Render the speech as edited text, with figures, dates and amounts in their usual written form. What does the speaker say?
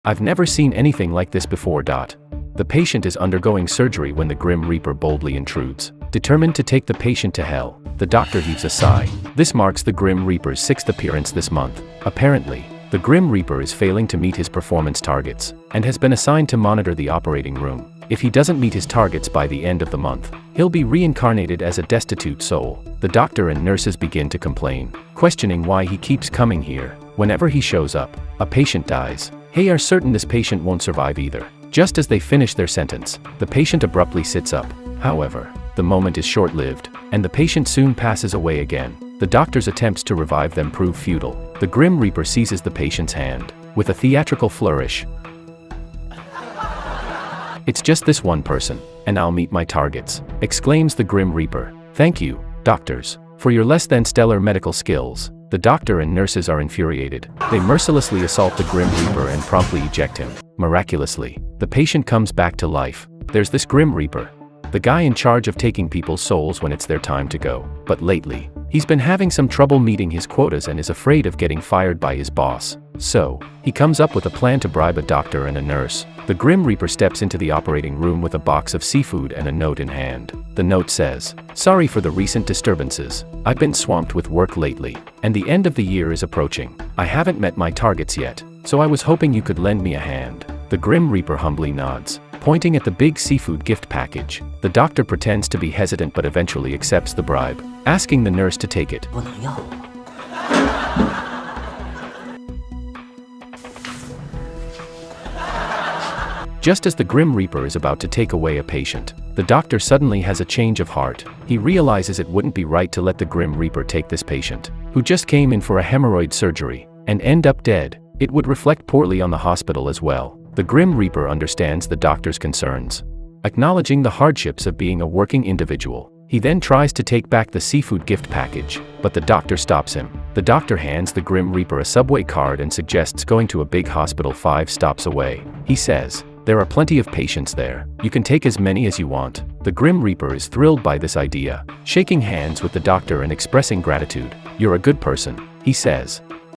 I've never seen anything like this before. The patient is undergoing surgery when the Grim Reaper boldly intrudes. Determined to take the patient to hell, the doctor heaves a sigh. This marks the Grim Reaper's 6th appearance this month. Apparently, the Grim Reaper is failing to meet his performance targets, and has been assigned to monitor the operating room. If he doesn't meet his targets by the end of the month, he'll be reincarnated as a destitute soul. The doctor and nurses begin to complain, questioning why he keeps coming here. Whenever he shows up, a patient dies. They are certain this patient won't survive either. Just as they finish their sentence, the patient abruptly sits up. However, the moment is short-lived, and the patient soon passes away again. The doctor's attempts to revive them prove futile. The Grim Reaper seizes the patient's hand. With a theatrical flourish, "It's just this one person, and I'll meet my targets," exclaims the Grim Reaper. "Thank you, doctors, for your less than stellar medical skills." The doctor and nurses are infuriated. They mercilessly assault the Grim Reaper and promptly eject him. Miraculously, the patient comes back to life. There's this Grim Reaper, the guy in charge of taking people's souls when it's their time to go. But lately, he's been having some trouble meeting his quotas and is afraid of getting fired by his boss. So, he comes up with a plan to bribe a doctor and a nurse. The Grim Reaper steps into the operating room with a box of seafood and a note in hand. The note says, "Sorry for the recent disturbances. I've been swamped with work lately, and the end of the year is approaching. I haven't met my targets yet, so I was hoping you could lend me a hand." The Grim Reaper humbly nods, pointing at the big seafood gift package. The doctor pretends to be hesitant but eventually accepts the bribe, asking the nurse to take it. Just as the Grim Reaper is about to take away a patient, the doctor suddenly has a change of heart. He realizes it wouldn't be right to let the Grim Reaper take this patient, who just came in for a hemorrhoid surgery, and end up dead. It would reflect poorly on the hospital as well. The Grim Reaper understands the doctor's concerns. Acknowledging the hardships of being a working individual, he then tries to take back the seafood gift package, but the doctor stops him. The doctor hands the Grim Reaper a subway card and suggests going to a big hospital 5 stops away. He says, "There are plenty of patients there. You can take as many as you want." The Grim Reaper is thrilled by this idea, shaking hands with the doctor and expressing gratitude. "You're a good person," he says.